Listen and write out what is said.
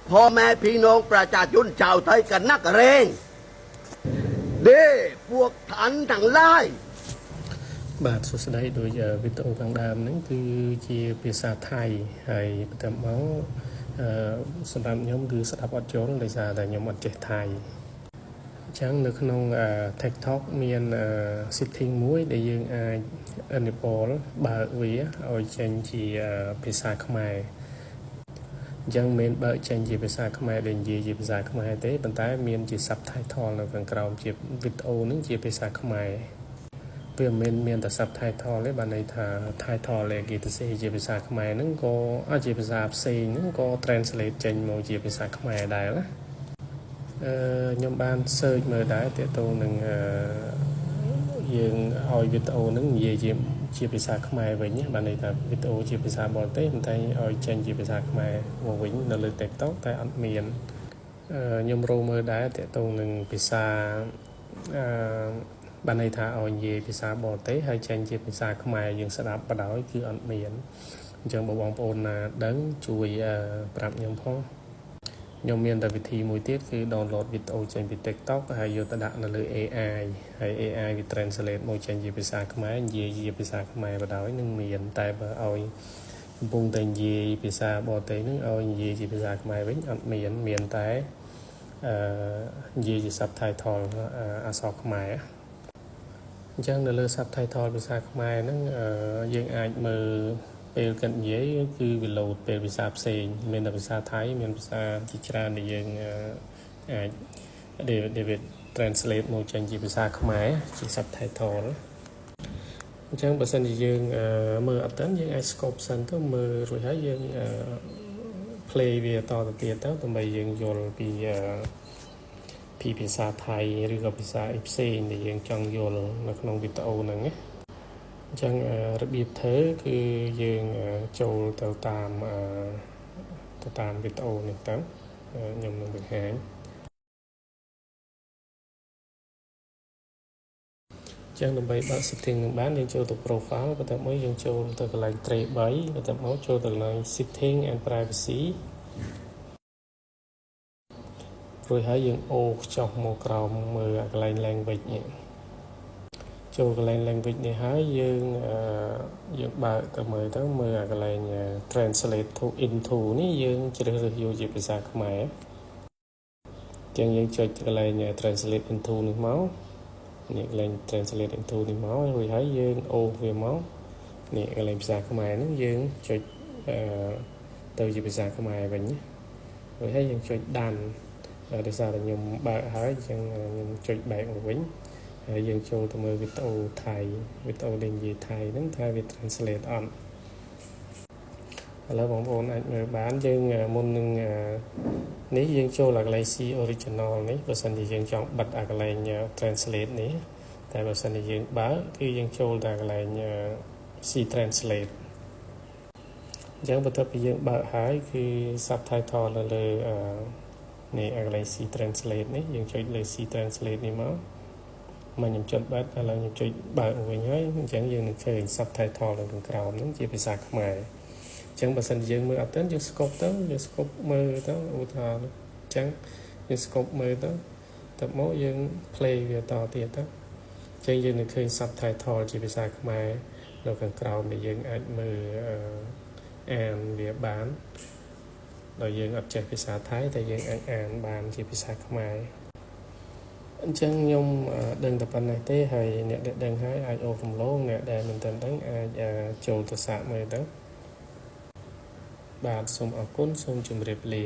พ่อแม่พี่น้องประชาชนชาวไทยกันนักเรงเด้พวกท่านทั้งหลายបាទសួស្តីដោយវីដេអូខាងដើមហ្នឹងគឺជាភាសាថៃហើយបន្ទាប់មកសម្រាប់ខ្ញុំគឺស្ដាប់អត់យល់ដោយសារតែខ្ញុំអត់ចេះថៃអញ្ចឹងនៅក្នុង TikTok មាន setting មួយដែលយើងអាច enable បើកវាឲ្យចេញជាភាសាខ្មែរអញ្ចឹងមិនបើកចេញជាភាសាខ្មែរដែលនិយាយជាភាសាខ្មែរទេប៉ុន្តែមានជា subtitle នៅខាងក្រោមជាវីដេអូហ្នឹងជាភាសាខ្មែរវាមិនមានតែ subtitle ទេបានន័យថា title ដែលគេទៅសេជាភាសាខ្មែរហ្នឹងក៏ជាភាសាផ្សេងហ្នឹងក៏ translate ចេញមកជាភាសាខ្មែរដែរណាខ្ញុំបាន search មើលដែរទាក់ទងនឹងយើងឲ្យវីដេអូហ្នឹងនិយាយជាភាសាខ្មែរវិញបានន័យថាវីដេអូជាភាសាបរទេសតែឲ្យចេញជាភាសាខ្មែរមកវិញនៅលើ TikTok តែអត់មានខ្ញុំរកមើលដែរទាក់ទងនឹងភាសាបានន័យថាឲ្យនិយាយភាសាបរទេសហើយចេញជាភាសាខ្មែរយើងស្ដាប់បដ ாய் គឺអត់មានអញ្ចឹងបងប្អូនណាដឹងជួយប្រាប់ខ្ញុំផងខ្ញុំមានតែវិធីមួយទៀតគឺ download វីដេអូចេញពី TikTok ហើយយកទៅដាក់នៅលើ AI ហើយ AI វា translate មកចេញជាភាសាខ្មែរនិយាយជាភាសាខ្មែរបដ ாய் នឹងមានតែបើឲ្យកំពុងតែនិយាយភាសាបរទេសនឹងឲ្យនិយាយជាភាសាខ្មែរវិញអត់មានតែនិយាយជា subtitle អក្សរខ្មែរអញ្ចឹងនៅលើ subtitle ភាសាខ្មែរហ្នឹងយើងអាចមើលពេលគាត់និយាយគឺវា load ពេលភាសាផ្សេងមានតែភាសាថៃមានភាសាជាច្រើនដែលយើងអាច David translate មកចេញជាភាសាខ្មែរជា subtitle អញ្ចឹងបើសិនជាយើងមើលអត់ទាន់យើងអាច scope សិនទៅមើលរួចហើយយើង play វាតទៅទៀតទៅដើម្បីយើងយល់ពីភាសាថៃឬក៏ភាសាផ្សេងដែលយើងចង់យល់នៅក្នុងវីដេអូហ្នឹងណាអញ្ចឹងរបៀបធ្វើគឺយើងចូលទៅតាមវីដេអូនេះទៅខ្ញុំនឹងបង្ហាញចឹងដើម្បីបើក setting នឹងបានយើងចូលទៅ profile បន្ទាប់មកយើងចូលទៅកន្លែង 3 បន្ទាប់មកចូលទៅកន្លែង setting and privacy រួចហើយយើងអូខ្ចោះមកក្រោមមើលកន្លែង language នេះចូលកន្លែង language នេះហើយយើងបើកទៅមើលកន្លែង translate to into នេះយើងជ្រើសរើសយកជាភាសាខ្មែរចឹងយើងចុចកន្លែង translate into នេះមកនេះកន្លែង translate into នេះមករួចហើយយើងអូវាមកនេះកន្លែងភាសាខ្មែរហ្នឹងយើងចុចទៅជាភាសាខ្មែរវិញរួចហើយយើងចុចដានដោយសារតែខ្ញុំបើកហើយអញ្ចឹងខ្ញុំចុចបែកមកវិញហើយយើងចូលទៅមើលវីដេអូថៃវីដេអូដែលនិយាយថៃហ្នឹងថាវា translate អត់ឥឡូវបងប្អូនអាចមើលបានយើងមុននឹងនេះយើងចូលកន្លែង see original នេះបើសិនជាយើងចង់បិទកន្លែង translate នេះតែបើសិនជាយើងបើកគឺយើងចូលតែកន្លែង see translate អញ្ចឹងបន្ទាប់ពីយើងបើកហើយគឺ subtitle នៅលើនេះកន្លែង see translate នេះយើងចុចលើ see translate នេះមកខ្ញុំចុចបាត់ឥឡូវខ្ញុំចុចបើកវិញហើយអញ្ចឹងយើងនឹងឃើញ subtitle នៅខាងក្រោមហ្នឹងជាភាសាខ្មែរអញ្ចឹងបើសិនជាយើងមើលអត់ទាន់យើង scope ទៅយើង scope មើលទៅឧទាហរណ៍អញ្ចឹងយើង scope មើលទៅមកយើង play វាតទៀតទៅអញ្ចឹងយើងនឹងឃើញ subtitle ជាភាសាខ្មែរនៅខាងក្រោមដែលយើងអាចមើលអានវាបានដោយយើងអត់ចេះភាសាថៃតែយើងអាចអានបានជាភាសាខ្មែរអញ្ចឹងខ្ញុំដឹងតែប៉ុណ្ណេះទេហើយអ្នកដែលដឹងហើយអាចអូកំឡងអ្នកដែលមិនទាន់ដឹងអាចចូលទៅសាកមើលទៅបាទសូមអរគុណសូមជម្រាបលា